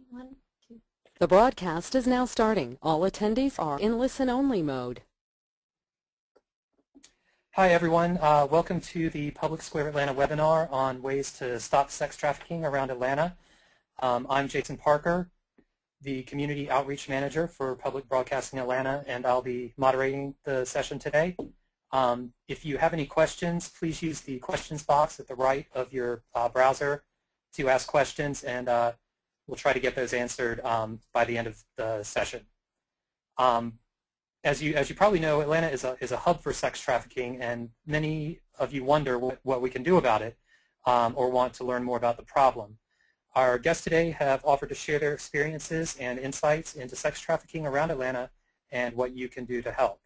1, 2. The broadcast is now starting. All attendees are in listen-only mode. Hi everyone, welcome to the Public Square Atlanta webinar on ways to stop sex trafficking around Atlanta. I'm Jason Parker, the Community Outreach Manager for Public Broadcasting Atlanta, and I'll be moderating the session today. If you have any questions, please use the questions box at the right of your browser to ask questions, and we'll try to get those answered by the end of the session. As you probably know, Atlanta is a hub for sex trafficking, and many of you wonder what we can do about it or want to learn more about the problem. Our guests today have offered to share their experiences and insights into sex trafficking around Atlanta and what you can do to help.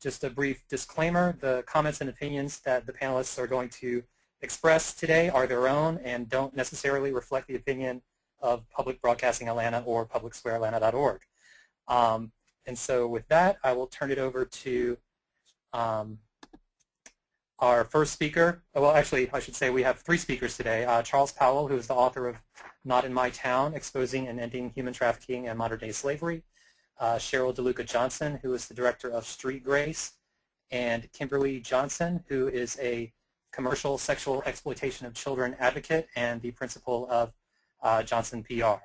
Just a brief disclaimer, the comments and opinions that the panelists are going to express today are their own and don't necessarily reflect the opinion of Public Broadcasting Atlanta or publicsquareatlanta.org. And so with that, I will turn it over to our first speaker. Well, actually, I should say we have 3 speakers today. Charles Powell, who is the author of Not in My Town, Exposing and Ending Human Trafficking and Modern Day Slavery. Cheryl DeLuca-Johnson, who is the director of StreetGRACE. And Kimberly Johnson, who is a commercial sexual exploitation of children advocate and the principal of JohnsonPR.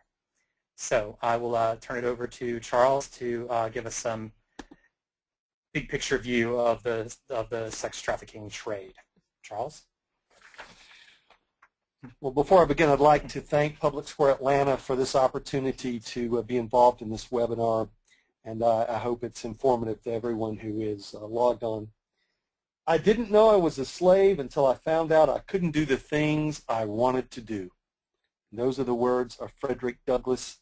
So I will turn it over to Charles to give us some big picture view of the sex trafficking trade. Charles? Well, before I begin, I'd like to thank Public Square Atlanta for this opportunity to be involved in this webinar, and I hope it's informative to everyone who is logged on. I didn't know I was a slave until I found out I couldn't do the things I wanted to do. And those are the words of Frederick Douglass,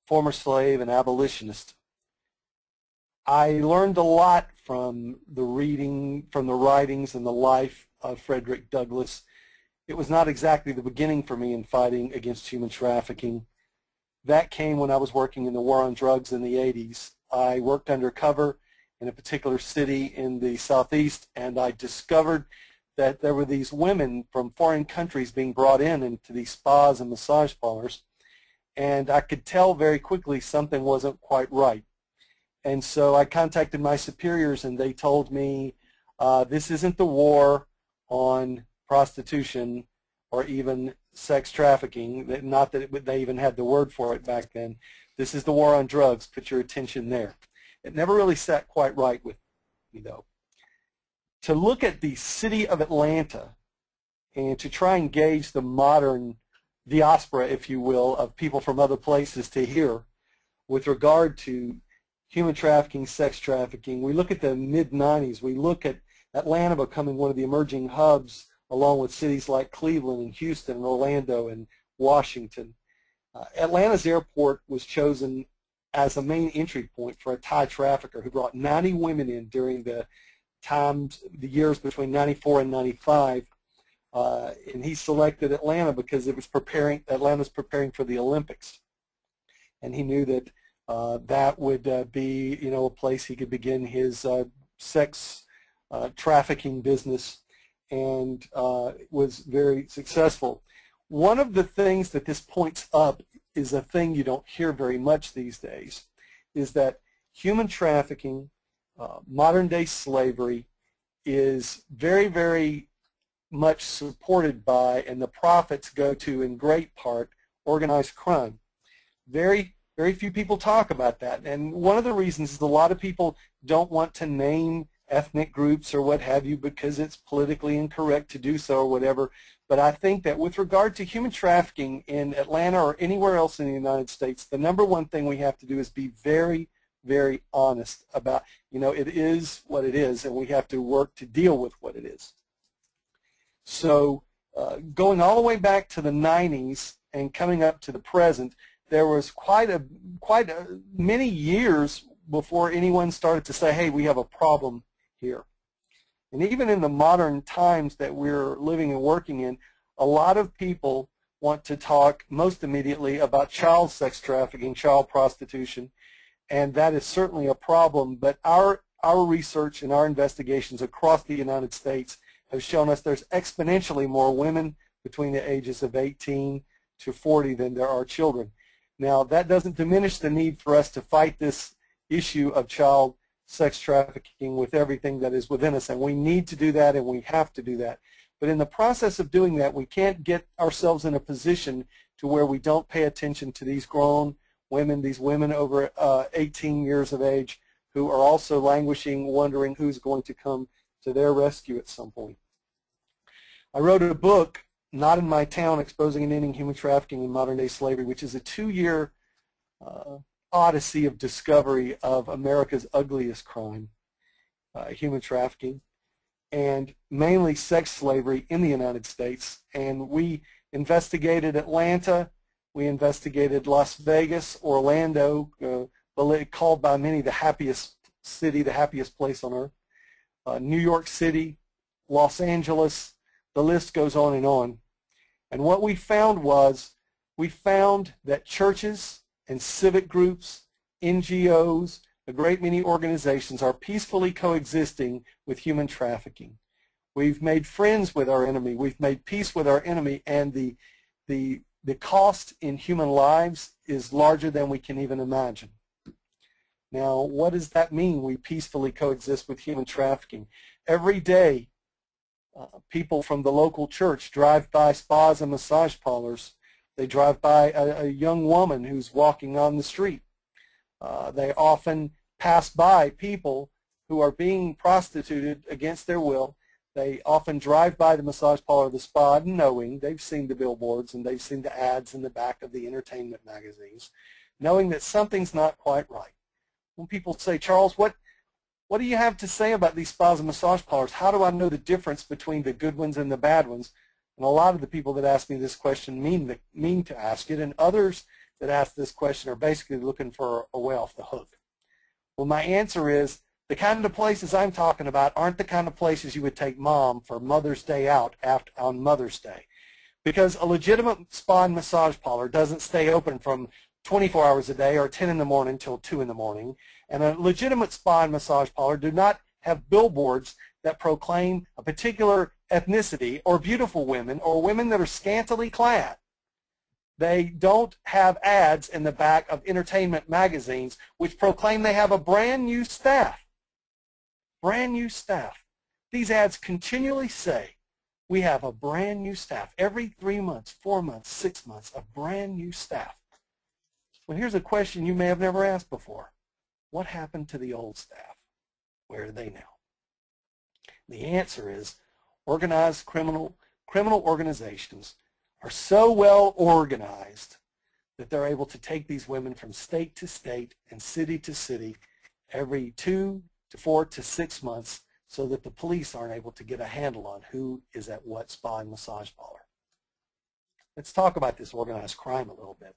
former slave and abolitionist. I learned a lot from the reading, from the writings and the life of Frederick Douglass. It was not exactly the beginning for me in fighting against human trafficking. That came when I was working in the war on drugs in the 80s. I worked undercover in a particular city in the southeast, and I discovered that there were these women from foreign countries being brought into these spas and massage parlors, and I could tell very quickly something wasn't quite right. And so I contacted my superiors, and they told me, this isn't the war on prostitution or even sex trafficking, not that they even had the word for it back then. This is the war on drugs. Put your attention there. It never really sat quite right with me, though. To look at the city of Atlanta and to try and gauge the modern diaspora, if you will, of people from other places to here with regard to human trafficking, sex trafficking, we look at the mid-90s. We look at Atlanta becoming one of the emerging hubs along with cities like Cleveland and Houston and Orlando and Washington. Atlanta's airport was chosen as a main entry point for a Thai trafficker who brought 90 women in during the years between 94 and 95. And he selected Atlanta because Atlanta's preparing for the Olympics. And he knew that that would be, a place he could begin his sex trafficking business, and was very successful. One of the things that this points up is a thing you don't hear very much these days, is that human trafficking, modern-day slavery, is very, very much supported by, and the profits go to, in great part, organized crime. Very few people talk about that, and one of the reasons is a lot of people don't want to name ethnic groups or what have you because it's politically incorrect to do so or whatever. But I think that with regard to human trafficking in Atlanta or anywhere else in the United States, the number one thing we have to do is be very, very honest about, it is what it is, and we have to work to deal with what it is. So going all the way back to the 90s and coming up to the present, there was quite many years before anyone started to say, hey, we have a problem here. And even in the modern times that we're living and working in, a lot of people want to talk most immediately about child sex trafficking, child prostitution, and that is certainly a problem. But our research and our investigations across the United States have shown us there's exponentially more women between the ages of 18 to 40 than there are children. Now, that doesn't diminish the need for us to fight this issue of child sex trafficking with everything that is within us, and we need to do that, and we have to do that. But in the process of doing that, we can't get ourselves in a position to where we don't pay attention to these grown women, these women over 18 years of age who are also languishing, wondering who's going to come to their rescue at some point. I wrote a book, Not in My Town, Exposing and Ending Human Trafficking in Modern Day Slavery, which is a 2-year odyssey of discovery of America's ugliest crime, human trafficking, and mainly sex slavery in the United States. And we investigated Atlanta, we investigated Las Vegas, Orlando, called by many the happiest city, the happiest place on earth, New York City, Los Angeles, the list goes on and on. And what we found was, we found that churches and civic groups, NGOs, a great many organizations are peacefully coexisting with human trafficking. We've made friends with our enemy. We've made peace with our enemy, and the cost in human lives is larger than we can even imagine. Now, what does that mean, we peacefully coexist with human trafficking? Every day, people from the local church drive by spas and massage parlors. They drive by a young woman who's walking on the street. They often pass by people who are being prostituted against their will. They often drive by the massage parlor or the spa knowing, they've seen the billboards and they've seen the ads in the back of the entertainment magazines, knowing that something's not quite right. When people say, Charles, what do you have to say about these spas and massage parlors? How do I know the difference between the good ones and the bad ones? And a lot of the people that ask me this question mean to ask it, and others that ask this question are basically looking for a way off the hook. Well, my answer is, the kind of places I'm talking about aren't the kind of places you would take mom for Mother's Day out on Mother's Day. Because a legitimate spa and massage parlor doesn't stay open from 24 hours a day or 10 in the morning till 2 in the morning. And a legitimate spa and massage parlor do not have billboards that proclaim a particular ethnicity or beautiful women or women that are scantily clad. They don't have ads in the back of entertainment magazines which proclaim they have a brand new staff. Brand new staff. These ads continually say, we have a brand new staff. Every 3 months, 4 months, 6 months, a brand new staff. Well, here's a question you may have never asked before. What happened to the old staff? Where are they now? The answer is, organized criminal organizations are so well organized that they're able to take these women from state to state and city to city every 2 to 4 to 6 months so that the police aren't able to get a handle on who is at what spa and massage parlor. Let's talk about this organized crime a little bit.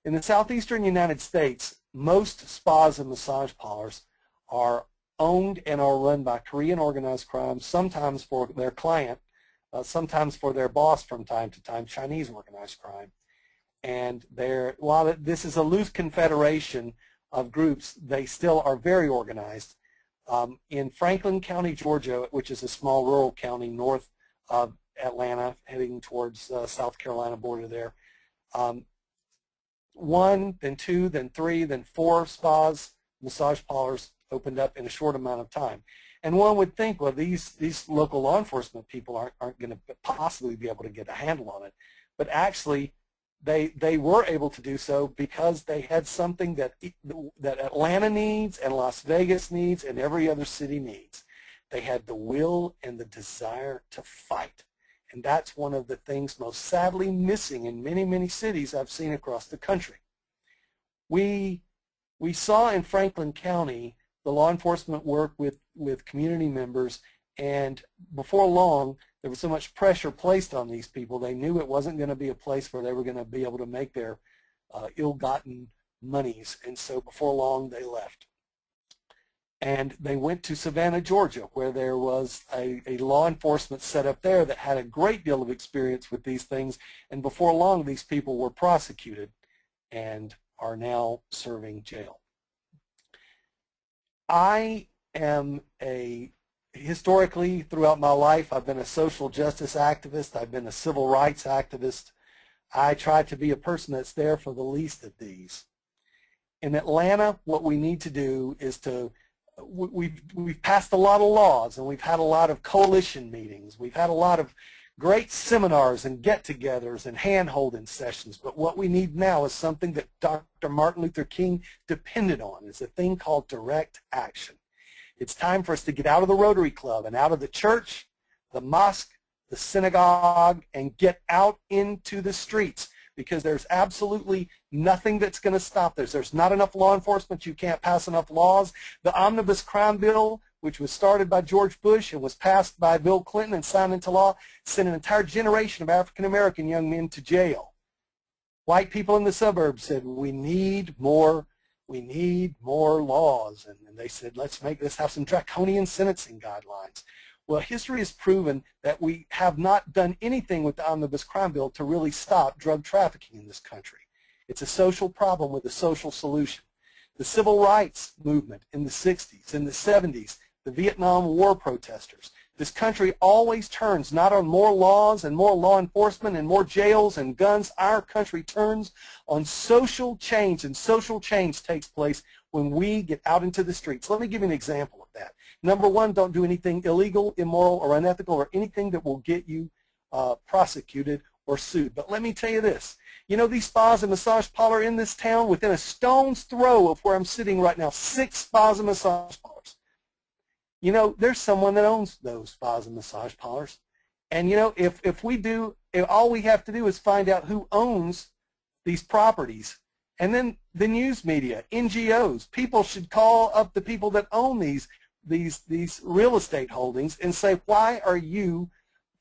In the southeastern United States, most spas and massage parlors are owned and are run by Korean organized crime, sometimes for their client, sometimes for their boss from time to time, Chinese organized crime. And while this is a loose confederation of groups, they still are very organized. In Franklin County, Georgia, which is a small rural county north of Atlanta, heading towards South Carolina border there, 1, then 2, then 3, then 4 spas, massage parlors opened up in a short amount of time. And one would think, well, these local law enforcement people aren't going to possibly be able to get a handle on it. But actually, they were able to do so because they had something that Atlanta needs and Las Vegas needs and every other city needs. They had the will and the desire to fight. And that's one of the things most sadly missing in many, many cities I've seen across the country. We saw in Franklin County the law enforcement work with community members, and before long there was so much pressure placed on these people. They knew it wasn't going to be a place where they were going to be able to make their ill-gotten monies, and so before long they left. And they went to Savannah, Georgia, where there was a law enforcement set up there that had a great deal of experience with these things, and before long these people were prosecuted and are now serving jail. I am historically, throughout my life, I've been a social justice activist. I've been a civil rights activist. I try to be a person that's there for the least of these. In Atlanta, what we need to do is we've passed a lot of laws, and we've had a lot of coalition meetings. We've had a lot of great seminars and get-togethers and hand-holding sessions, but what we need now is something that Dr. Martin Luther King depended on. It's a thing called direct action. It's time for us to get out of the Rotary Club and out of the church, the mosque, the synagogue, and get out into the streets, because there's absolutely nothing that's going to stop this. There's not enough law enforcement. You can't pass enough laws. The Omnibus Crime Bill, which was started by George Bush and was passed by Bill Clinton and signed into law, sent an entire generation of African-American young men to jail. White people in the suburbs said, we need more laws. And they said, let's have some draconian sentencing guidelines. Well, history has proven that we have not done anything with the Omnibus Crime Bill to really stop drug trafficking in this country. It's a social problem with a social solution. The civil rights movement in the 60s, in the 70s, the Vietnam War protesters. This country always turns not on more laws and more law enforcement and more jails and guns. Our country turns on social change, and social change takes place when we get out into the streets. Let me give you an example of that. Number one, don't do anything illegal, immoral, or unethical, or anything that will get you prosecuted or sued. But let me tell you this. You know, these spas and massage parlors in this town, within a stone's throw of where I'm sitting right now, 6 spas and massage parlors. You know, there's someone that owns those spas and massage parlors. And, you know, if all we have to do is find out who owns these properties. And then the news media, NGOs, people should call up the people that own these real estate holdings and say, why are you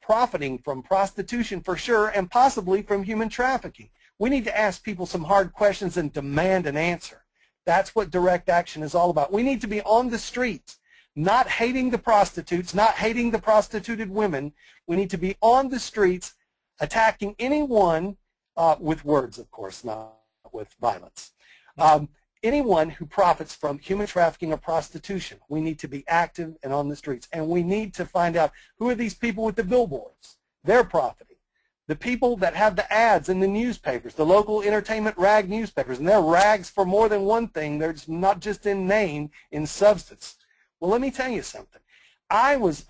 profiting from prostitution for sure, and possibly from human trafficking? We need to ask people some hard questions and demand an answer. That's what direct action is all about. We need to be on the streets, not hating the prostitutes, not hating the prostituted women. We need to be on the streets attacking anyone with words, of course, not with violence. Anyone who profits from human trafficking or prostitution, we need to be active and on the streets. And we need to find out who are these people with the billboards. They're profiting. The people that have the ads in the newspapers, the local entertainment rag newspapers, and they're rags for more than one thing. They're not just in name, in substance. Well, let me tell you something. I was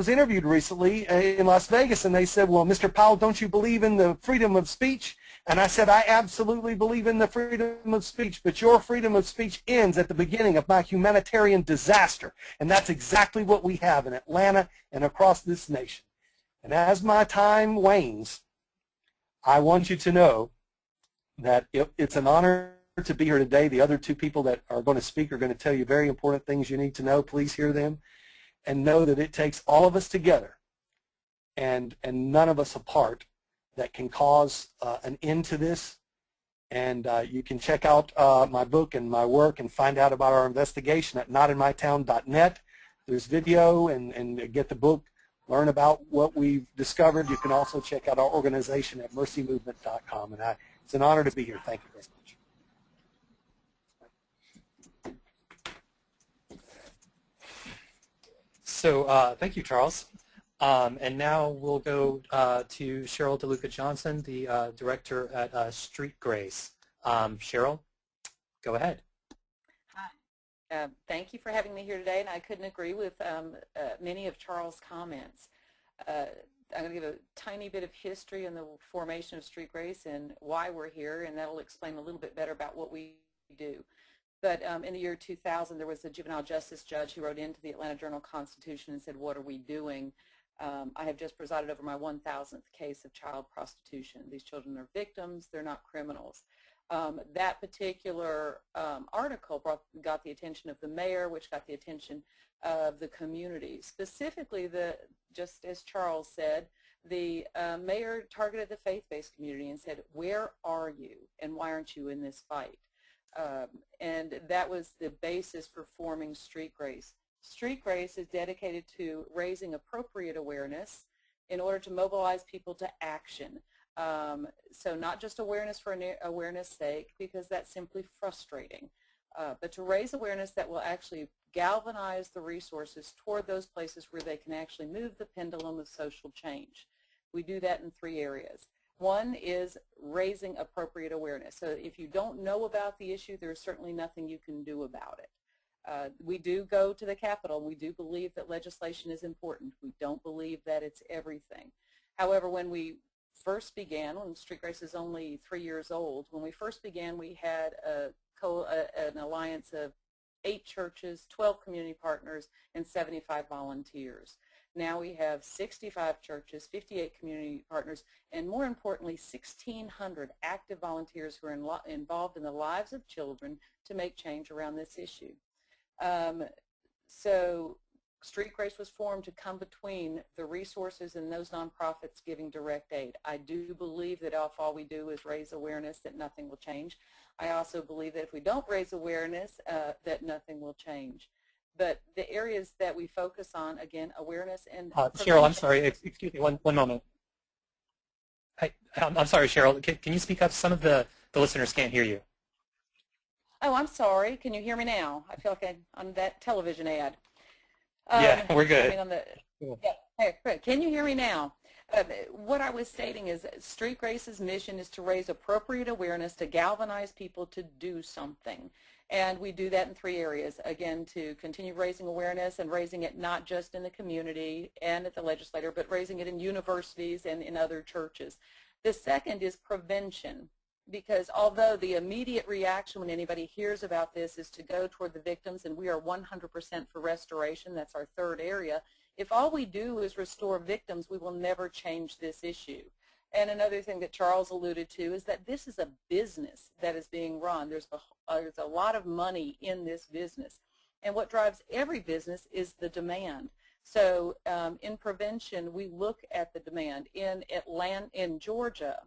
interviewed recently in Las Vegas, and they said, well, Mr. Powell, don't you believe in the freedom of speech? And I said, I absolutely believe in the freedom of speech, but your freedom of speech ends at the beginning of my humanitarian disaster. And that's exactly what we have in Atlanta and across this nation. And as my time wanes, I want you to know that it's an honor to be here today. The other 2 people that are going to speak are going to tell you very important things you need to know. Please hear them and know that it takes all of us together and none of us apart that can cause an end to this. And you can check out my book and my work and find out about our investigation at notinmytown.net. There's video and get the book, learn about what we've discovered. You can also check out our organization at mercymovement.com. And it's an honor to be here. Thank you very much. So thank you, Charles. And now we'll go to Cheryl DeLuca-Johnson, the director at StreetGRACE. Cheryl, go ahead. Hi. Thank you for having me here today, and I couldn't agree with many of Charles' comments. I'm going to give a tiny bit of history on the formation of StreetGRACE and why we're here, and that will explain a little bit better about what we do. But in the year 2000, there was a juvenile justice judge who wrote into the Atlanta Journal-Constitution and said, what are we doing? I have just presided over my 1,000th case of child prostitution. These children are victims. They're not criminals. That particular article got the attention of the mayor, which got the attention of the community. Specifically, just as Charles said, the mayor targeted the faith-based community and said, where are you and why aren't you in this fight? And that was the basis for forming StreetGRACE. StreetGRACE is dedicated to raising appropriate awareness in order to mobilize people to action. So not just awareness for awareness sake, because that's simply frustrating, but to raise awareness that will actually galvanize the resources toward those places where they can actually move the pendulum of social change. We do that in 3 areas. One is raising appropriate awareness. So if you don't know about the issue, there's certainly nothing you can do about it. We do go to the Capitol. We do believe that legislation is important. We don't believe that it's everything. However, when we first began, when StreetGRACE is only 3 years old, when we first began, we had an alliance of 8 churches, 12 community partners, and 75 volunteers. Now we have 65 churches, 58 community partners, and more importantly, 1,600 active volunteers who are involved in the lives of children to make change around this issue. So StreetGRACE was formed to come between the resources and those nonprofits giving direct aid. I do believe that if all we do is raise awareness, that nothing will change. I also believe that if we don't raise awareness, that nothing will change. But the areas that we focus on, again, awareness and Cheryl, I'm sorry. Excuse me, one moment. I'm sorry, Cheryl. Can you speak up? Some of the listeners can't hear you. Oh, I'm sorry. Can you hear me now? I feel like I'm on that television ad. Yeah, we're good. I mean, on the, yeah, can you hear me now? What I was stating is StreetGRACE's mission is to raise appropriate awareness to galvanize people to do something. And we do that in 3 areas. Again, to continue raising awareness and raising it not just in the community and at the legislature, but raising it in universities and in other churches. The second is prevention. Because although the immediate reaction when anybody hears about this is to go toward the victims, and we are 100% for restoration, that's our third area, if all we do is restore victims, we will never change this issue. And another thing that Charles alluded to is that this is a business that is being run. There's a lot of money in this business. And what drives every business is the demand. So in prevention, we look at the demand. In Georgia,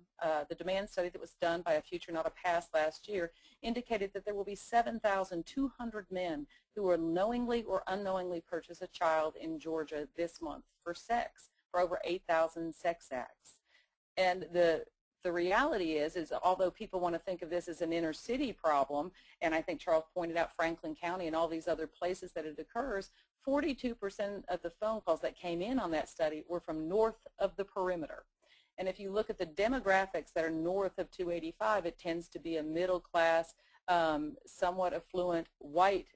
the demand study that was done by A Future Not a Past last year indicated that there will be 7,200 men who will knowingly or unknowingly purchase a child in Georgia this month for sex, for over 8,000 sex acts. And the reality is although people want to think of this as an inner city problem, and I think Charles pointed out Franklin County and all these other places that it occurs, 42% of the phone calls that came in on that study were from north of the perimeter. And if you look at the demographics that are north of 285, it tends to be a middle class, somewhat affluent white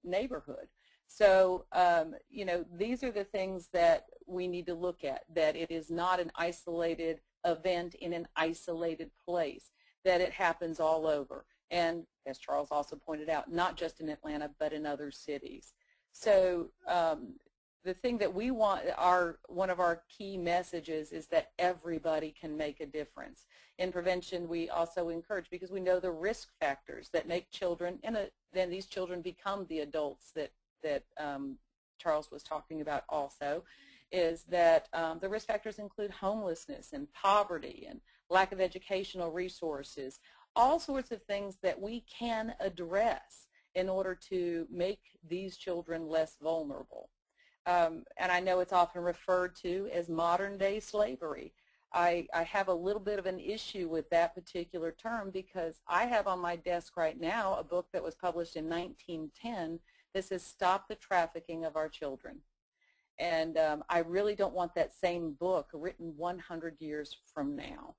neighborhood. So, you know, these are the things that we need to look at, that it is not an isolated event in an isolated place, that it happens all over. And as Charles also pointed out, not just in Atlanta, but in other cities. So the thing that we want, one of our key messages is that everybody can make a difference. In prevention, we also encourage, because we know the risk factors that make children, and then these children become the adults that Charles was talking about also, is that the risk factors include homelessness and poverty and lack of educational resources, all sorts of things that we can address in order to make these children less vulnerable. And I know it's often referred to as modern-day slavery. I have a little bit of an issue with that particular term, because I have on my desk right now a book that was published in 1910 that says Stop the Trafficking of Our Children. And I really don't want that same book written 100 years from now.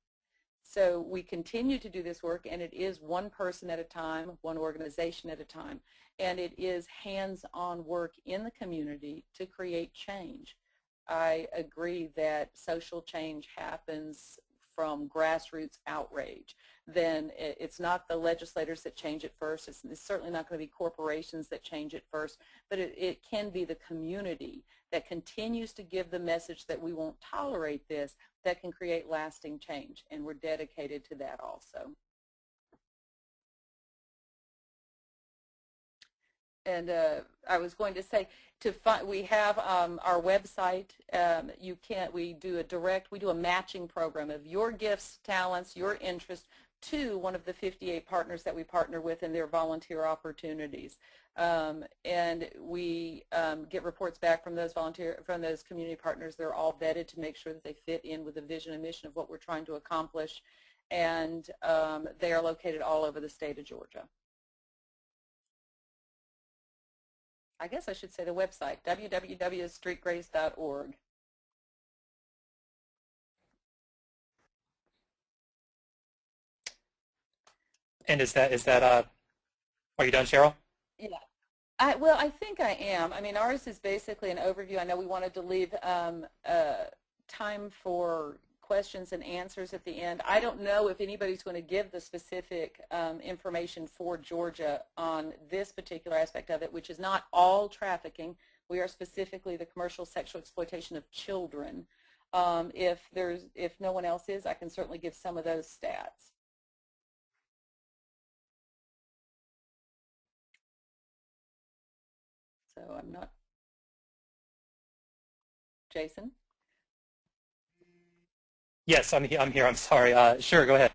So we continue to do this work, and it is one person at a time, one organization at a time, and it is hands-on work in the community to create change. I agree that social change happens from grassroots outrage. Then it's not the legislators that change it first. It's certainly not going to be corporations that change it first, but it can be the community that continues to give the message that we won't tolerate this, that can create lasting change, and we're dedicated to that also. And I was going to say, we have our website. We do a matching program of your gifts, talents, your interests to one of the 58 partners that we partner with in their volunteer opportunities. And we get reports back from those community partners. They're all vetted to make sure that they fit in with the vision and mission of what we're trying to accomplish. And they are located all over the state of Georgia. I guess I should say the website, www.streetgrace.org. And are you done, Cheryl? Yeah. Well, I think I am. I mean, ours is basically an overview. I know we wanted to leave time for questions and answers at the end. I don't know if anybody's going to give the specific information for Georgia on this particular aspect of it, which is not all trafficking. We are specifically the commercial sexual exploitation of children. If no one else is, I can certainly give some of those stats. So I'm not. Jason? Yes, I'm here. I'm sorry. Sure, go ahead.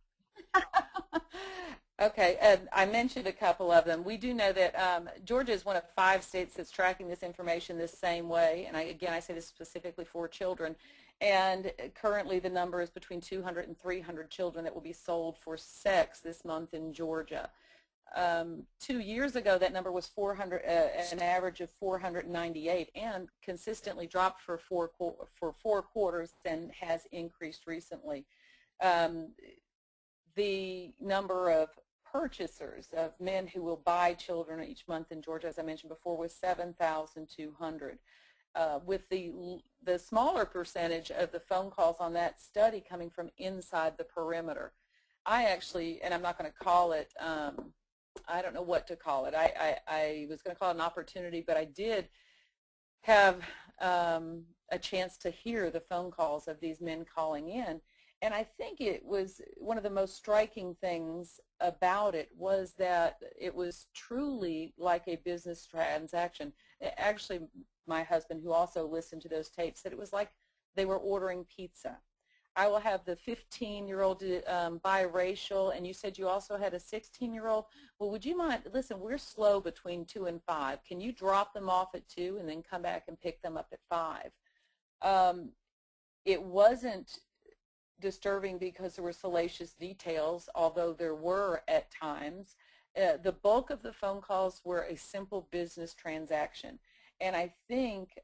Okay, I mentioned a couple of them. We do know that Georgia is one of 5 states that's tracking this information the same way, and again, I say this specifically for children, and currently the number is between 200 and 300 children that will be sold for sex this month in Georgia. 2 years ago, that number was 400, an average of 498, and consistently dropped for four quarters and has increased recently. The number of purchasers, of men who will buy children each month in Georgia, as I mentioned before, was 7,200. With the smaller percentage of the phone calls on that study coming from inside the perimeter. I actually, and I'm not going to call it, I don't know what to call it. I was going to call it an opportunity, but I did have a chance to hear the phone calls of these men calling in. And I think it was one of the most striking things about it was that it was truly like a business transaction. Actually, my husband, who also listened to those tapes, said it was like they were ordering pizza. I will have the 15-year-old biracial, and you said you also had a 16-year-old. Well, would you mind, listen, we're slow between 2 and 5. Can you drop them off at 2 and then come back and pick them up at 5? It wasn't disturbing because there were salacious details, although there were at times. The bulk of the phone calls were a simple business transaction. And I think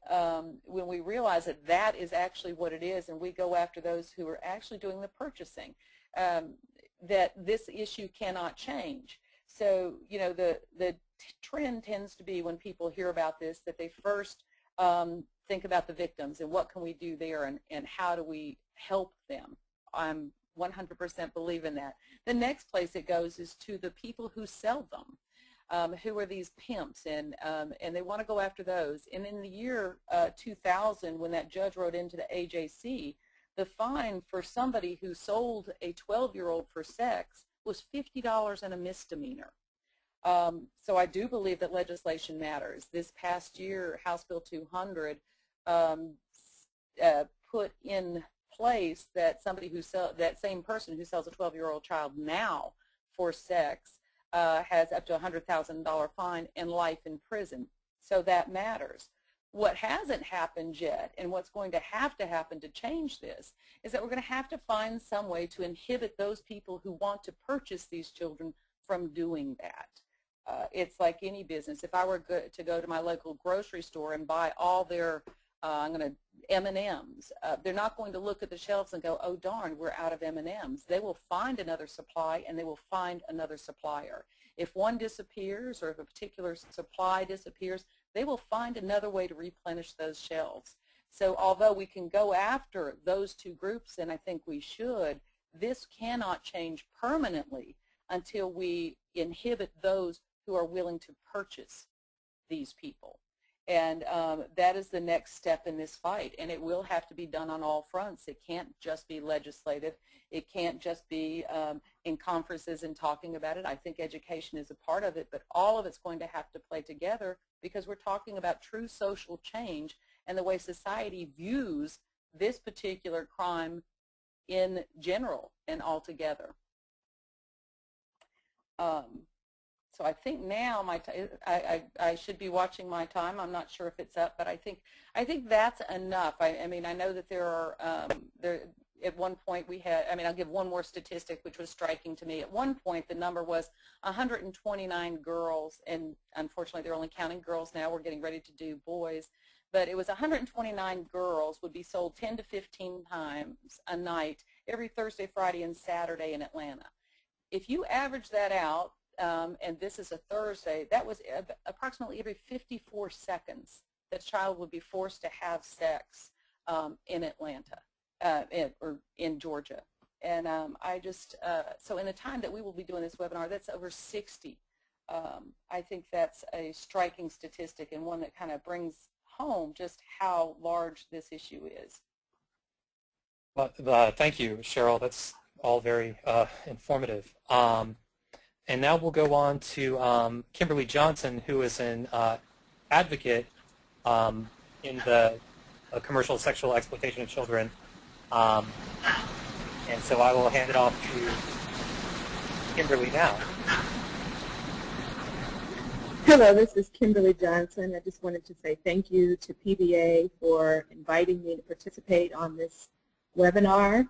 when we realize that that is actually what it is, and we go after those who are actually doing the purchasing, that this issue cannot change. So, you know, the trend tends to be when people hear about this that they first think about the victims and what can we do there and how do we help them. I'm 100% believe in that. The next place it goes is to the people who sell them. Who are these pimps, and they want to go after those. And in the year 2000, when that judge wrote into the AJC, the fine for somebody who sold a 12-year-old for sex was $50 and a misdemeanor. So I do believe that legislation matters. This past year, House Bill 200 put in place that somebody who that same person who sells a 12-year-old child now for sex has up to a $100,000 fine and life in prison. So that matters. What hasn't happened yet, and what's going to happen to change this, is that we're going to have to find some way to inhibit those people who want to purchase these children from doing that. It's like any business. If I were to go to my local grocery store and buy all their M&Ms, they're not going to look at the shelves and go, oh darn, we're out of M&Ms. They will find another supply, and they will find another supplier. If one disappears, or if a particular supply disappears, they will find another way to replenish those shelves. So although we can go after those two groups, and I think we should, this cannot change permanently until we inhibit those who are willing to purchase these people. And that is the next step in this fight, and it will have to be done on all fronts. It can't just be legislative. It can't just be in conferences and talking about it. I think education is a part of it, but all of it's going to have to play together because we're talking about true social change and the way society views this particular crime in general and altogether. So I think now I should be watching my time. I'm not sure if it's up, but I think that's enough. I mean, I know that there are at one point we had. I mean, I'll give one more statistic, which was striking to me. At one point, the number was 129 girls, and unfortunately, they're only counting girls now. We're getting ready to do boys, but it was 129 girls would be sold 10 to 15 times a night every Thursday, Friday, and Saturday in Atlanta. if you average that out, and this is a Thursday, that was approximately every 54 seconds that a child would be forced to have sex in Atlanta or in Georgia. And I just, so in the time that we will be doing this webinar, that's over 60. I think that's a striking statistic and one that kind of brings home just how large this issue is. Well, thank you, Cheryl. That's all very informative. And now we'll go on to Kimberly Johnson, who is an advocate in the commercial sexual exploitation of children. And so I will hand it off to Kimberly now. Hello, this is Kimberly Johnson. I just wanted to say thank you to PBA for inviting me to participate on this webinar.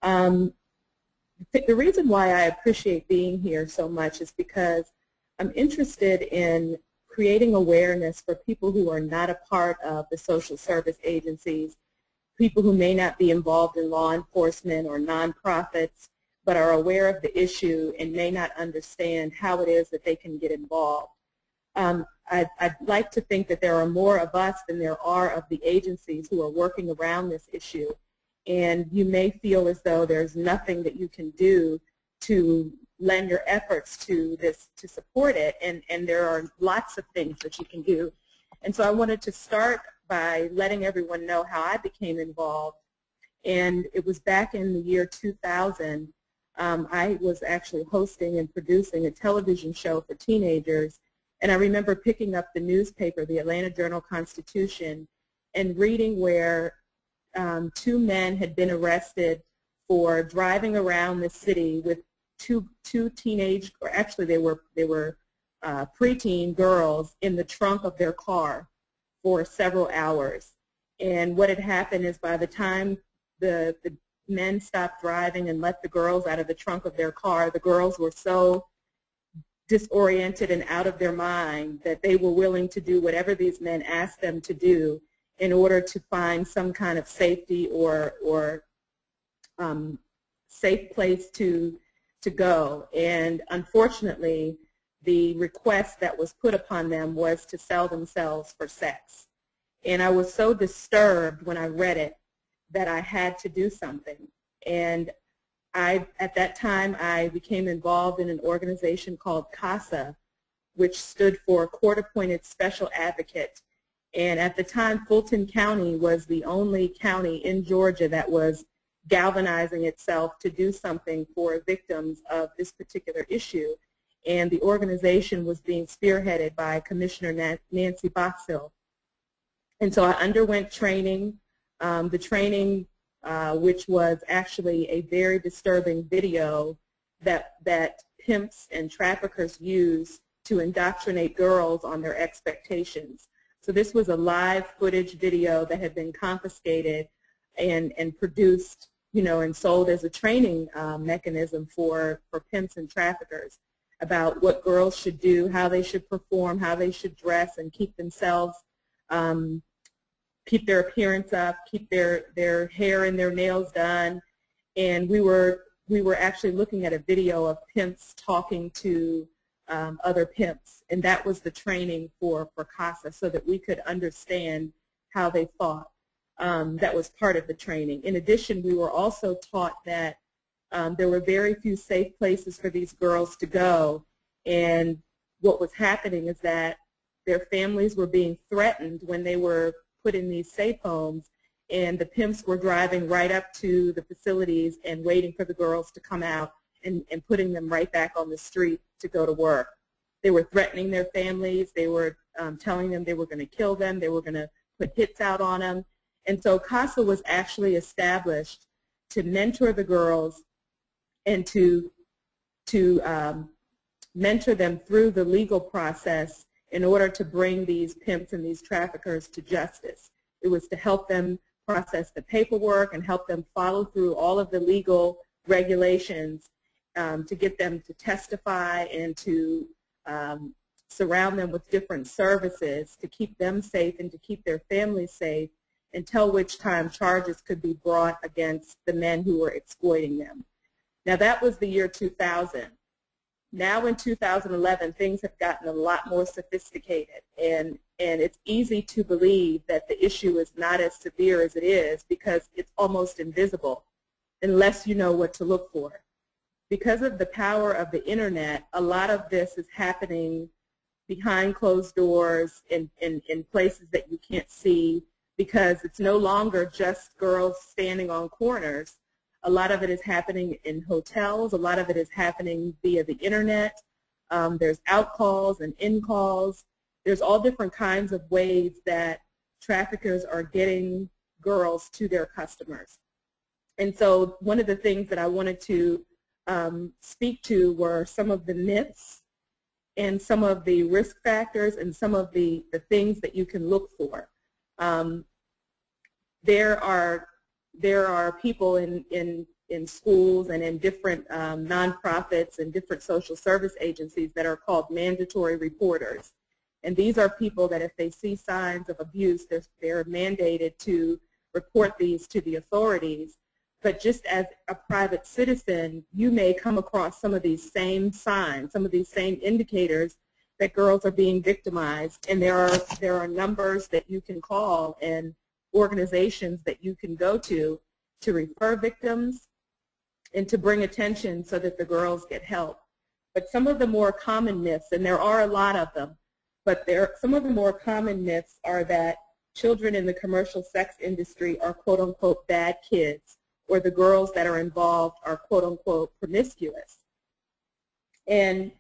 The reason why I appreciate being here so much is because I'm interested in creating awareness for people who are not a part of the social service agencies, people who may not be involved in law enforcement or nonprofits, but are aware of the issue and may not understand how it is that they can get involved. I'd like to think that there are more of us than there are of the agencies who are working around this issue. And you may feel as though there's nothing that you can do to lend your efforts to this, to support it, and there are lots of things that you can do. And so I wanted to start by letting everyone know how I became involved. And it was back in the year 2000. I was actually hosting and producing a television show for teenagers. And I remember picking up the newspaper, the Atlanta Journal-Constitution, and reading where 2 men had been arrested for driving around the city with two teenage, or actually they were preteen girls in the trunk of their car for several hours. And what had happened is by the time the men stopped driving and let the girls out of the trunk of their car, the girls were so disoriented and out of their mind that they were willing to do whatever these men asked them to do in order to find some kind of safety or safe place to go. And unfortunately, the request that was put upon them was to sell themselves for sex. And I was so disturbed when I read it that I had to do something. And at that time, I became involved in an organization called CASA, which stood for Court-Appointed Special Advocate. And at the time, Fulton County was the only county in Georgia that was galvanizing itself to do something for victims of this particular issue. And the organization was being spearheaded by Commissioner Nancy Boxill. And so I underwent training. The training, which was actually a very disturbing video that pimps and traffickers use to indoctrinate girls on their expectations. So this was a live footage video that had been confiscated and produced, you know, and sold as a training mechanism for pimps and traffickers about what girls should do, how they should perform, how they should dress and keep themselves, keep their appearance up, keep their hair and their nails done. And we were actually looking at a video of pimps talking to other pimps, and that was the training for CASA, so that we could understand how they thought. That was part of the training. In addition, we were also taught that there were very few safe places for these girls to go, and what was happening is that their families were being threatened when they were put in these safe homes, and the pimps were driving right up to the facilities and waiting for the girls to come out and putting them right back on the street to go to work. They were threatening their families. They were telling them they were going to kill them. They were going to put hits out on them. And so CASA was actually established to mentor the girls and to mentor them through the legal process in order to bring these pimps and these traffickers to justice. It was to help them process the paperwork and help them follow through all of the legal regulations to get them to testify and to surround them with different services to keep them safe and to keep their families safe, until which time charges could be brought against the men who were exploiting them. Now that was the year 2000. Now in 2011, things have gotten a lot more sophisticated, and it's easy to believe that the issue is not as severe as it is because it's almost invisible unless you know what to look for. Because of the power of the internet, a lot of this is happening behind closed doors in places that you can't see, because it's no longer just girls standing on corners. A lot of it is happening in hotels. A lot of it is happening via the internet. There's out calls and in calls. There's all different kinds of ways that traffickers are getting girls to their customers. And so one of the things that I wanted to speak to were some of the myths and some of the risk factors and some of the things that you can look for. There are people in schools and in different nonprofits and different social service agencies that are called mandatory reporters. And these are people that if they see signs of abuse, they're mandated to report these to the authorities. But just as a private citizen, you may come across some of these same signs, some of these same indicators that girls are being victimized. And there are numbers that you can call and organizations that you can go to refer victims and to bring attention so that the girls get help. But some of the more common myths, and there are a lot of them, but some of the more common myths are that children in the commercial sex industry are quote-unquote bad kids, or the girls that are involved are quote-unquote promiscuous. And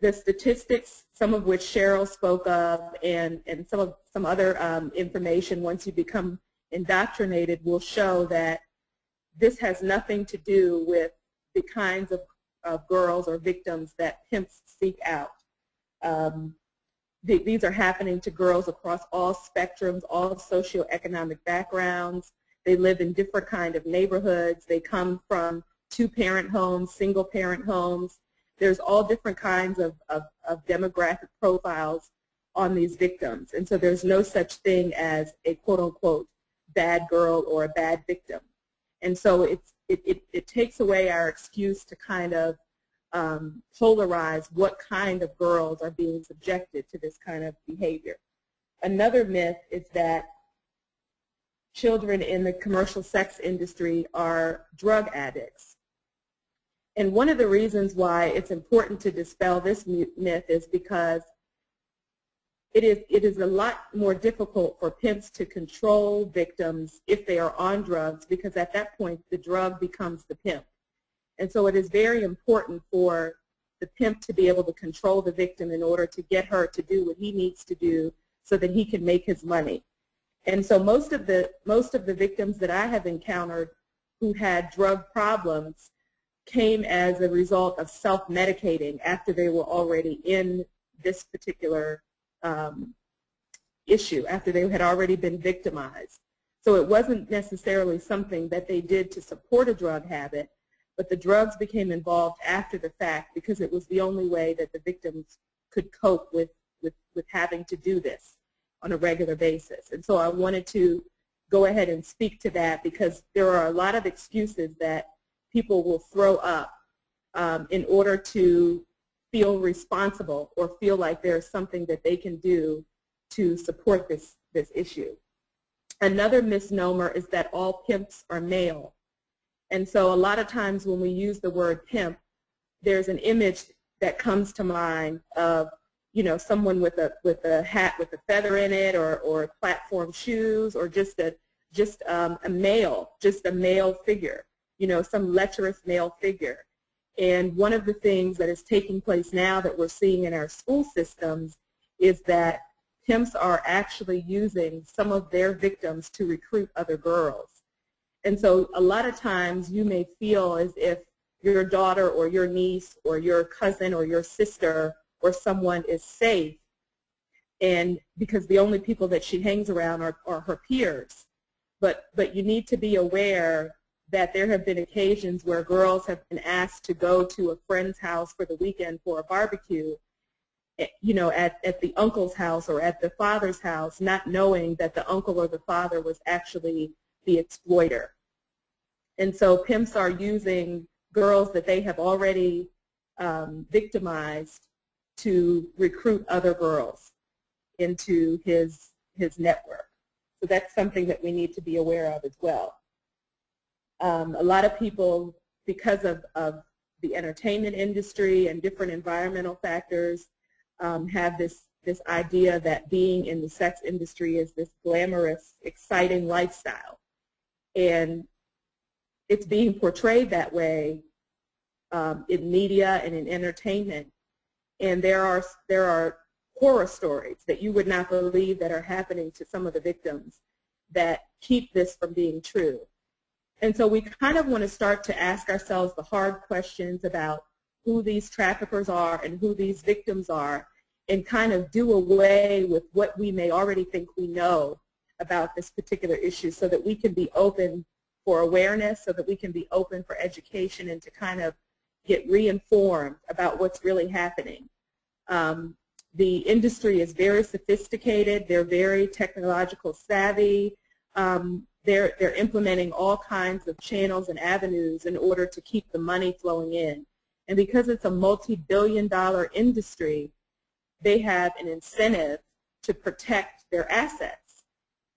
the statistics, some of which Cheryl spoke of, and some other information once you become indoctrinated, will show that this has nothing to do with the kinds of girls or victims that pimps seek out. These are happening to girls across all spectrums, all socioeconomic backgrounds. They live in different kind of neighborhoods. They come from two-parent homes, single-parent homes. There's all different kinds of demographic profiles on these victims. And so there's no such thing as a quote-unquote bad girl or a bad victim. And so it takes away our excuse to kind of polarize what kind of girls are being subjected to this kind of behavior. Another myth is that children in the commercial sex industry are drug addicts. And one of the reasons why it's important to dispel this myth is because it is a lot more difficult for pimps to control victims if they are on drugs, because at that point the drug becomes the pimp. And so it is very important for the pimp to be able to control the victim in order to get her to do what he needs to do so that he can make his money. And so most of the victims that I have encountered who had drug problems came as a result of self-medicating after they were already in this particular issue, after they had already been victimized. So it wasn't necessarily something that they did to support a drug habit, but the drugs became involved after the fact because it was the only way that the victims could cope with having to do this on a regular basis. And so I wanted to go ahead and speak to that, because there are a lot of excuses that people will throw up in order to feel responsible or feel like there's something that they can do to support this issue. Another misnomer is that all pimps are male. And so a lot of times when we use the word pimp, there's an image that comes to mind of, you know, someone with a hat with a feather in it, or platform shoes, or just a male figure, you know, some lecherous male figure. And one of the things that is taking place now that we're seeing in our school systems is that pimps are actually using some of their victims to recruit other girls. And so a lot of times you may feel as if your daughter or your niece or your cousin or your sister or someone is safe, and because the only people that she hangs around are her peers. But you need to be aware that there have been occasions where girls have been asked to go to a friend's house for the weekend for a barbecue, you know, at the uncle's house or at the father's house, not knowing that the uncle or the father was actually the exploiter. And so pimps are using girls that they have already victimized to recruit other girls into his network. So that's something that we need to be aware of as well. A lot of people, because of the entertainment industry and different environmental factors, have this idea that being in the sex industry is this glamorous, exciting lifestyle. And it's being portrayed that way in media and in entertainment. And there are horror stories that you would not believe that are happening to some of the victims that keep this from being true. And so we kind of want to start to ask ourselves the hard questions about who these traffickers are and who these victims are, and kind of do away with what we may already think we know about this particular issue, so that we can be open for awareness, so that we can be open for education, and to kind of get re-informed about what's really happening. The industry is very sophisticated. They're very technological savvy. They're implementing all kinds of channels and avenues in order to keep the money flowing in. And because it's a multi-billion-dollar industry, they have an incentive to protect their assets.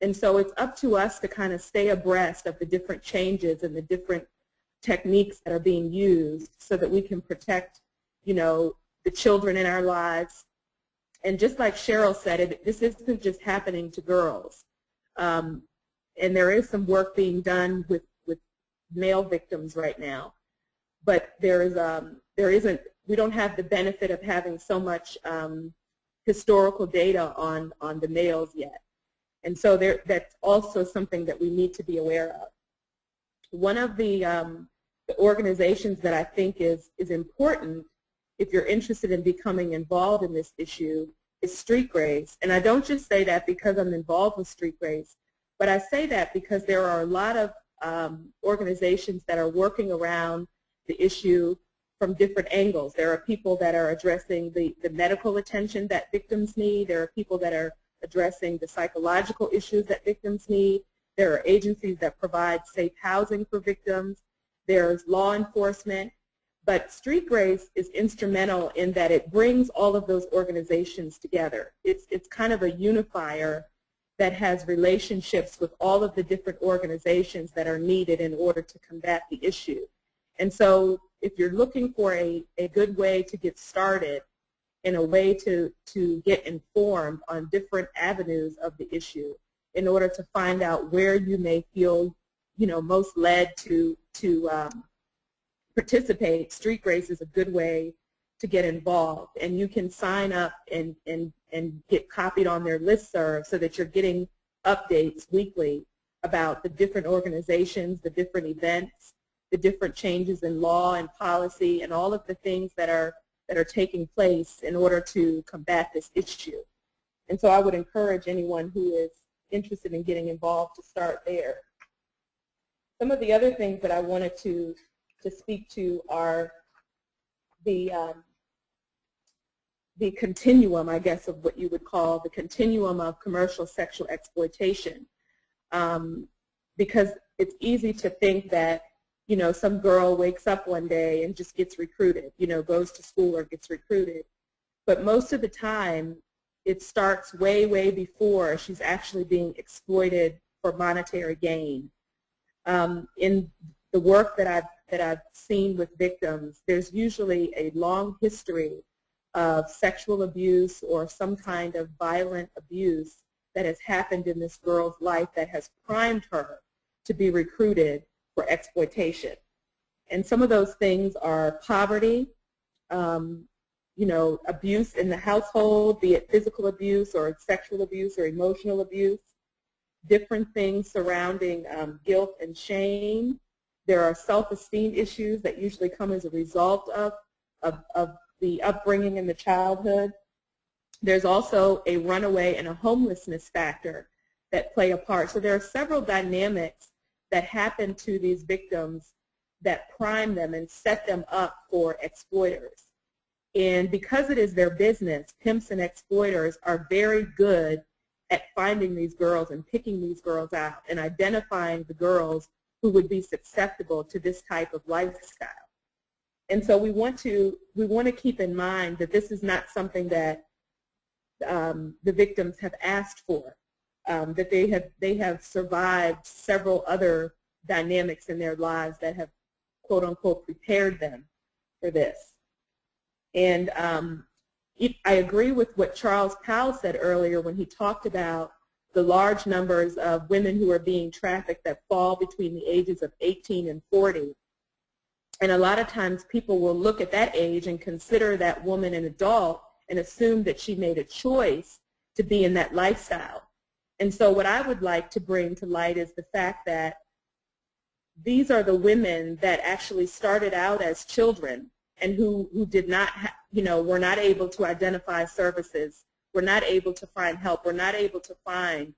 And so it's up to us to kind of stay abreast of the different changes and the different techniques that are being used, so that we can protect, you know, the children in our lives. And just like Cheryl said, this isn't just happening to girls. And there is some work being done with male victims right now, but we don't have the benefit of having so much historical data on the males yet. And so that's also something that we need to be aware of. One of the organizations that I think is important, if you're interested in becoming involved in this issue, is StreetGRACE. And I don't just say that because I'm involved with StreetGRACE, but I say that because there are a lot of organizations that are working around the issue from different angles. There are people that are addressing the medical attention that victims need. There are people that are addressing the psychological issues that victims need. There are agencies that provide safe housing for victims. There's law enforcement. But StreetGRACE is instrumental in that it brings all of those organizations together. It's kind of a unifier that has relationships with all of the different organizations that are needed in order to combat the issue. And so if you're looking for a good way to get started, and a way to get informed on different avenues of the issue, in order to find out where you may feel, you know, most led to participate, StreetGRACE is a good way to get involved. And you can sign up and get copied on their listserv, so that you're getting updates weekly about the different organizations, the different events, the different changes in law and policy, and all of the things that are taking place in order to combat this issue. And so I would encourage anyone who is interested in getting involved to start there. Some of the other things that I wanted to speak to are the continuum, I guess, of what you would call the continuum of commercial sexual exploitation. Because it's easy to think that, you know, some girl wakes up one day and just gets recruited, you know, goes to school or gets recruited. But most of the time, it starts way, way before she's actually being exploited for monetary gain. In the work that I've seen with victims, there's usually a long history of sexual abuse or some kind of violent abuse that has happened in this girl's life that has primed her to be recruited for exploitation. And some of those things are poverty, you know, abuse in the household, be it physical abuse or sexual abuse or emotional abuse, different things surrounding guilt and shame. There are self-esteem issues that usually come as a result of the upbringing in the childhood. There's also a runaway and a homelessness factor that play a part. So there are several dynamics that happen to these victims that prime them and set them up for exploiters. And because it is their business, pimps and exploiters are very good at finding these girls and picking these girls out and identifying the girls who would be susceptible to this type of lifestyle. And so we want to keep in mind that this is not something that the victims have asked for, that they have survived several other dynamics in their lives that have, quote unquote, prepared them for this. And I agree with what Charles Powell said earlier when he talked about the large numbers of women who are being trafficked that fall between the ages of 18 and 40. And a lot of times people will look at that age and consider that woman an adult and assume that she made a choice to be in that lifestyle. And so what I would like to bring to light is the fact that these are the women that actually started out as children and who did not, were not able to identify services, were not able to find help, were not able to find,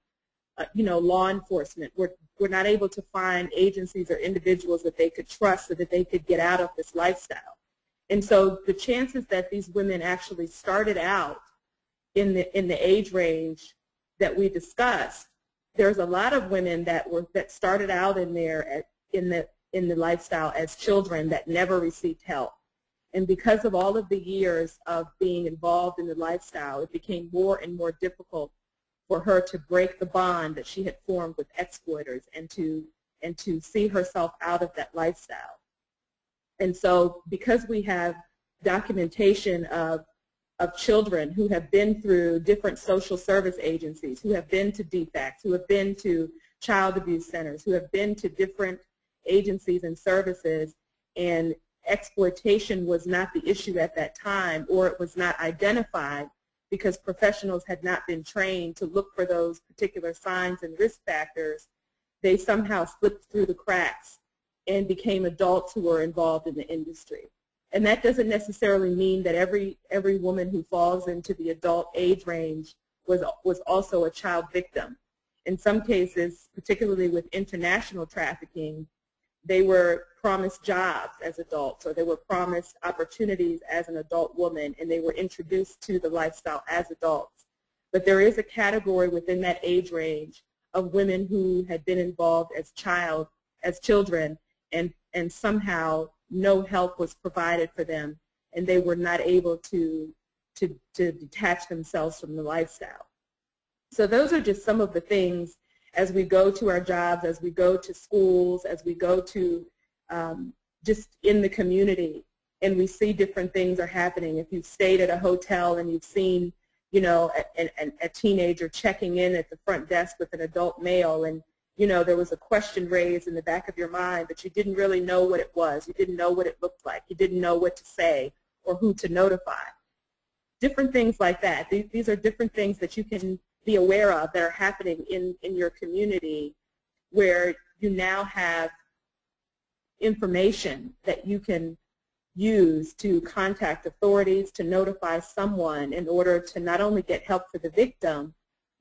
law enforcement, were not able to find agencies or individuals that they could trust so that they could get out of this lifestyle. And so the chances that these women actually started out in the age range that we discussed, there's a lot of women that started out in the lifestyle as children that never received help. And because of all of the years of being involved in the lifestyle, it became more and more difficult for her to break the bond that she had formed with exploiters and to see herself out of that lifestyle. And so because we have documentation of children who have been through different social service agencies, who have been to DFACS, who have been to child abuse centers, who have been to different agencies and services, and exploitation was not the issue at that time, or it was not identified because professionals had not been trained to look for those particular signs and risk factors, they somehow slipped through the cracks and became adults who were involved in the industry. And that doesn't necessarily mean that every woman who falls into the adult age range was also a child victim. In some cases, particularly with international trafficking, they were promised jobs as adults, or they were promised opportunities as an adult woman, and they were introduced to the lifestyle as adults. But there is a category within that age range of women who had been involved as children, and somehow no help was provided for them, and they were not able to detach themselves from the lifestyle. So those are just some of the things as we go to our jobs, as we go to schools, as we go to just in the community, and we see different things are happening. If you've stayed at a hotel and you've seen, a teenager checking in at the front desk with an adult male, and there was a question raised in the back of your mind, but you didn't really know what it was. You didn't know what it looked like. You didn't know what to say or who to notify. Different things like that. These are different things that you can be aware of that are happening in your community, where you now have information that you can use to contact authorities, to notify someone in order to not only get help for the victim,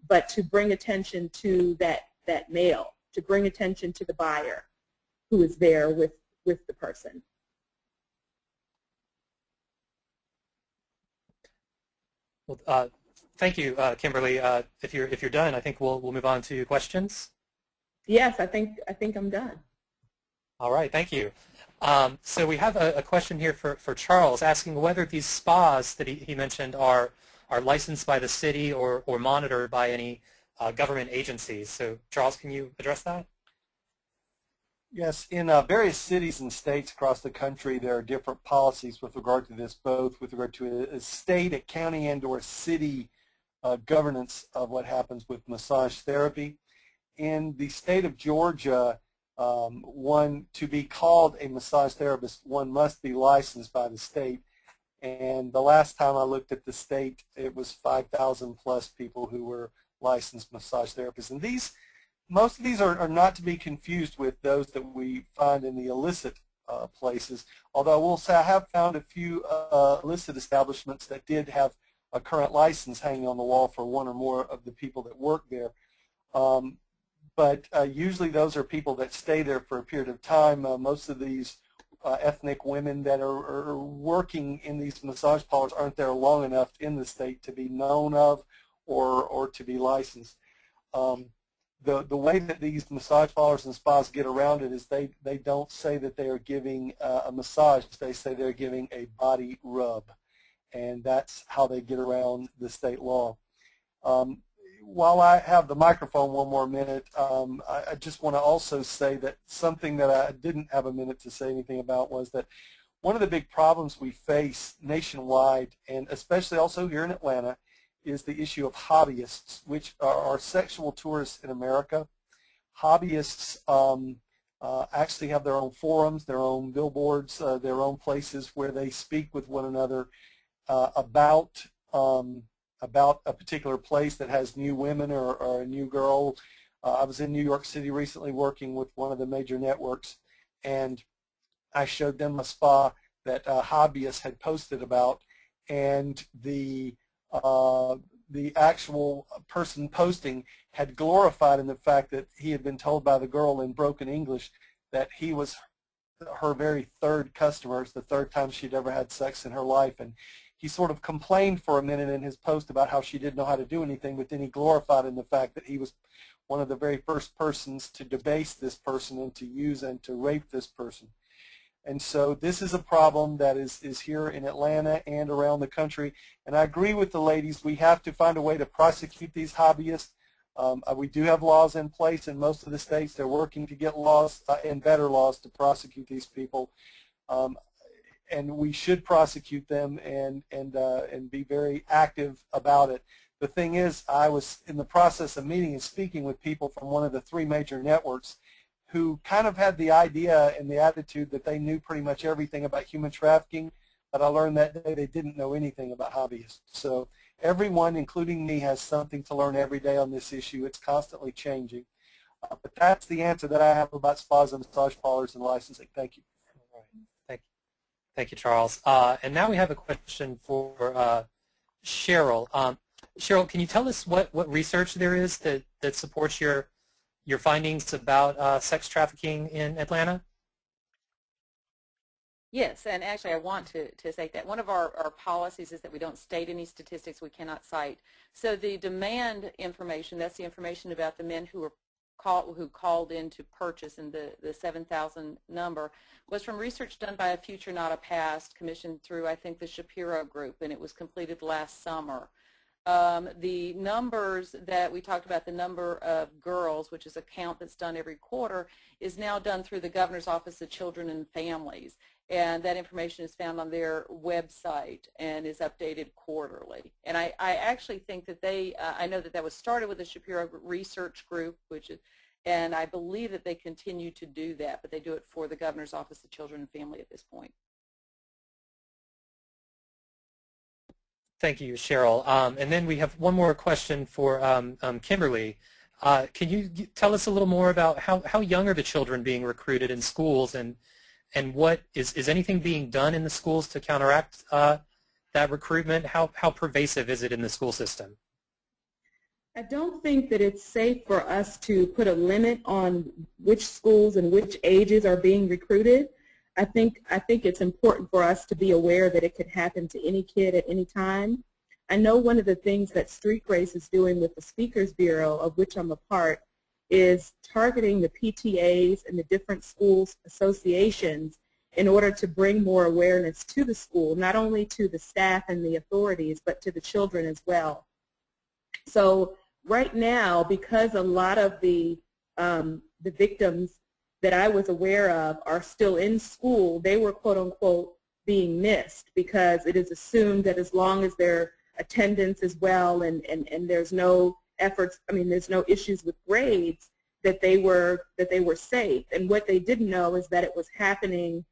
but to bring attention to that male, to bring attention to the buyer who is there with the person. Well, thank you, Kimberly. If you're done, I think we'll move on to questions. Yes, I think I'm done. All right, thank you. So we have a question here for Charles, asking whether these spas that he mentioned are licensed by the city or monitored by any government agencies. So Charles, can you address that? Yes, in various cities and states across the country, there are different policies with regard to this, both with regard to a state, a county, and or city governance of what happens with massage therapy. In the state of Georgia, to be called a massage therapist, one must be licensed by the state. And the last time I looked at the state, it was 5,000 plus people who were licensed massage therapists. And most of these are not to be confused with those that we find in the illicit places. Although I will say I have found a few illicit establishments that did have a current license hanging on the wall for one or more of the people that work there. But usually those are people that stay there for a period of time. Most of these ethnic women that are working in these massage parlors aren't there long enough in the state to be known of or to be licensed. the way that these massage parlors and spas get around it is they don't say that they are giving a massage. They say they're giving a body rub, and that's how they get around the state law. While I have the microphone one more minute, I just want to also say that something that I didn't have a minute to say anything about was that one of the big problems we face nationwide, and especially also here in Atlanta, is the issue of hobbyists, which are sexual tourists in America. Hobbyists actually have their own forums, their own billboards, their own places where they speak with one another about a particular place that has new women or a new girl. I was in New York City recently working with one of the major networks, and I showed them a spa that a hobbyist had posted about, and the actual person posting had glorified in the fact that he had been told by the girl in broken English that he was her very third customer. It's the third time she'd ever had sex in her life, and he sort of complained for a minute in his post about how she didn't know how to do anything, but then he glorified in the fact that he was one of the very first persons to debase this person and to use and to rape this person. And so this is a problem that is here in Atlanta and around the country. And I agree with the ladies. We have to find a way to prosecute these hobbyists. We do have laws in place in most of the states. They're working to get laws and better laws to prosecute these people. And we should prosecute them and be very active about it. The thing is, I was in the process of meeting and speaking with people from one of the three major networks who kind of had the idea and the attitude that they knew pretty much everything about human trafficking, but I learned that day they didn't know anything about hobbyists. So everyone, including me, has something to learn every day on this issue. It's constantly changing. But that's the answer that I have about spas and massage parlors and licensing. Thank you. All right. Thank you, Charles. And now we have a question for Cheryl. Cheryl, can you tell us what research there is that supports your findings about sex trafficking in Atlanta? Yes, and actually I want to say that one of our policies is that we don't state any statistics we cannot cite. So the demand information, that's the information about the men who called in to purchase, and the 7,000 number, was from research done by a Future Not a Past commissioned through, I think, the Shapiro Group, and it was completed last summer. The numbers that we talked about, the number of girls, which is a count that's done every quarter, is now done through the Governor's Office of Children and Families. And that information is found on their website and is updated quarterly. And I actually think that I know that was started with the Shapiro Research Group, and I believe that they continue to do that, but they do it for the Governor's Office of Children and Family at this point. Thank you, Cheryl. And then we have one more question for Kimberly. Can you tell us a little more about how young are the children being recruited in schools, and what is anything being done in the schools to counteract that recruitment? How pervasive is it in the school system? I don't think that it's safe for us to put a limit on which schools and which ages are being recruited. I think it's important for us to be aware that it could happen to any kid at any time. I know one of the things that StreetGRACE is doing with the Speakers Bureau, of which I'm a part, is targeting the PTAs and the different schools associations in order to bring more awareness to the school, not only to the staff and the authorities, but to the children as well. So right now, because a lot of the victims that I was aware of are still in school, they were quote-unquote being missed, because it is assumed that as long as their attendance is well and there's no efforts, there's no issues with grades, that they were safe. And what they didn't know is that it was happening,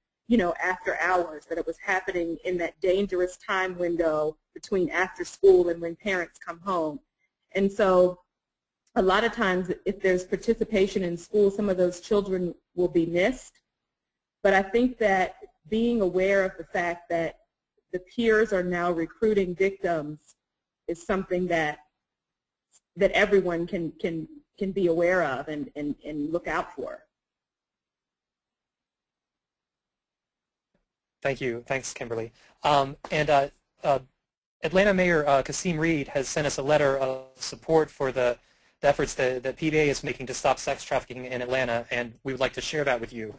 after hours, that it was happening in that dangerous time window between after school and when parents come home. And so a lot of times, if there's participation in school, some of those children will be missed. But I think that being aware of the fact that the peers are now recruiting victims is something that everyone can be aware of and look out for. Thank you. Thanks, Kimberly. Atlanta Mayor Kasim Reed has sent us a letter of support for the efforts that PBA is making to stop sex trafficking in Atlanta, and we would like to share that with you.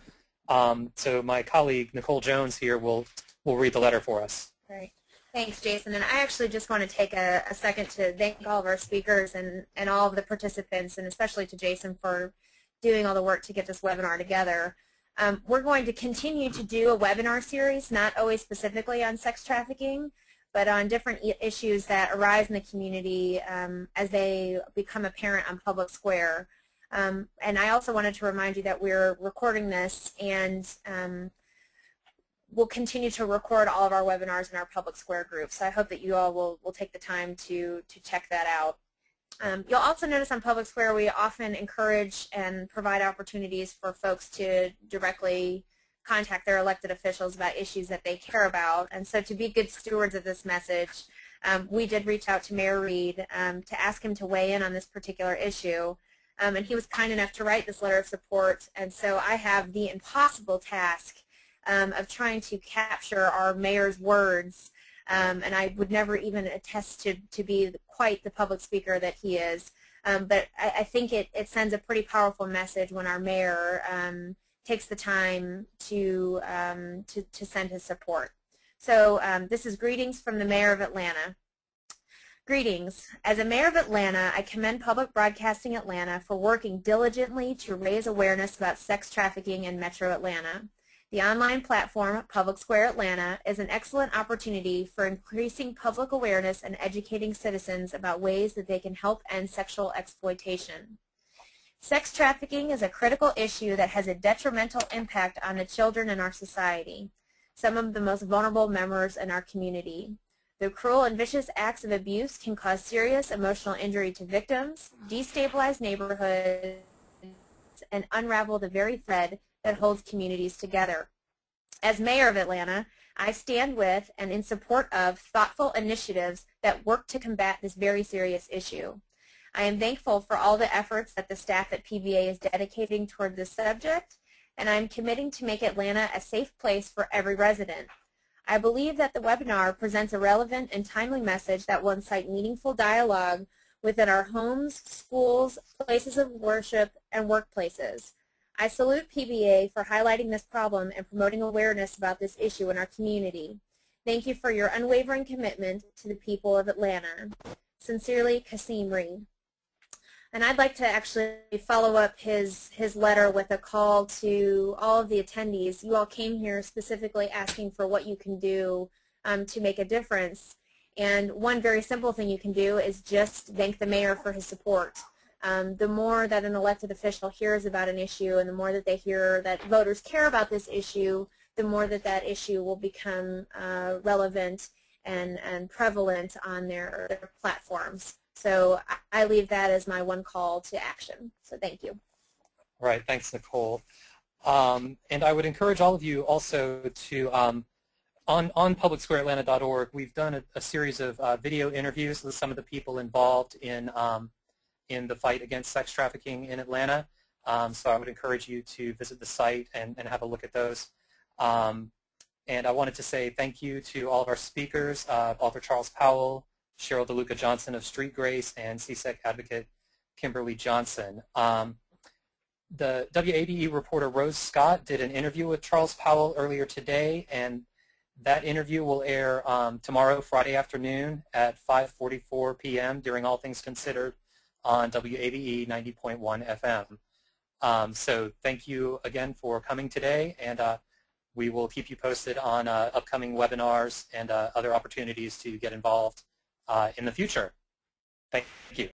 So my colleague, Nicole Jones here, will read the letter for us. Great. Thanks, Jason. And I actually just want to take a second to thank all of our speakers and all of the participants, and especially to Jason for doing all the work to get this webinar together. We're going to continue to do a webinar series, not always specifically on sex trafficking, but on different issues that arise in the community as they become apparent on Public Square. And I also wanted to remind you that we're recording this, and we'll continue to record all of our webinars in our Public Square group. So I hope that you all will take the time to check that out. You'll also notice on Public Square we often encourage and provide opportunities for folks to directly contact their elected officials about issues that they care about. And so to be good stewards of this message, we did reach out to Mayor Reed to ask him to weigh in on this particular issue. And he was kind enough to write this letter of support. And so I have the impossible task of trying to capture our mayor's words. And I would never even attest to be quite the public speaker that he is. But I think it sends a pretty powerful message when our mayor takes the time to send his support. So this is greetings from the Mayor of Atlanta. Greetings. As a mayor of Atlanta, I commend Public Broadcasting Atlanta for working diligently to raise awareness about sex trafficking in Metro Atlanta. The online platform, Public Square Atlanta, is an excellent opportunity for increasing public awareness and educating citizens about ways that they can help end sexual exploitation. Sex trafficking is a critical issue that has a detrimental impact on the children in our society, some of the most vulnerable members in our community. The cruel and vicious acts of abuse can cause serious emotional injury to victims, destabilize neighborhoods, and unravel the very thread that holds communities together. As mayor of Atlanta, I stand with and in support of thoughtful initiatives that work to combat this very serious issue. I am thankful for all the efforts that the staff at PBA is dedicating toward this subject, and I am committing to make Atlanta a safe place for every resident. I believe that the webinar presents a relevant and timely message that will incite meaningful dialogue within our homes, schools, places of worship, and workplaces. I salute PBA for highlighting this problem and promoting awareness about this issue in our community. Thank you for your unwavering commitment to the people of Atlanta. Sincerely, Kasim Reed. And I'd like to actually follow up his letter with a call to all of the attendees. You all came here specifically asking for what you can do to make a difference. And one very simple thing you can do is just thank the mayor for his support. The more that an elected official hears about an issue and the more that they hear that voters care about this issue, the more that that issue will become relevant and prevalent on their platforms. So I leave that as my one call to action. So thank you. All right, thanks, Nicole. And I would encourage all of you also to, on publicsquareatlanta.org, we've done a series of video interviews with some of the people involved in the fight against sex trafficking in Atlanta. So I would encourage you to visit the site and have a look at those. And I wanted to say thank you to all of our speakers, author Charles Powell, Cheryl DeLuca-Johnson of StreetGRACE, and CSEC advocate Kimberly Johnson. The WABE reporter Rose Scott did an interview with Charles Powell earlier today, and that interview will air tomorrow, Friday afternoon at 5:44 p.m. during All Things Considered on WABE 90.1 FM. So thank you again for coming today, and we will keep you posted on upcoming webinars and other opportunities to get involved in the future. Thank you.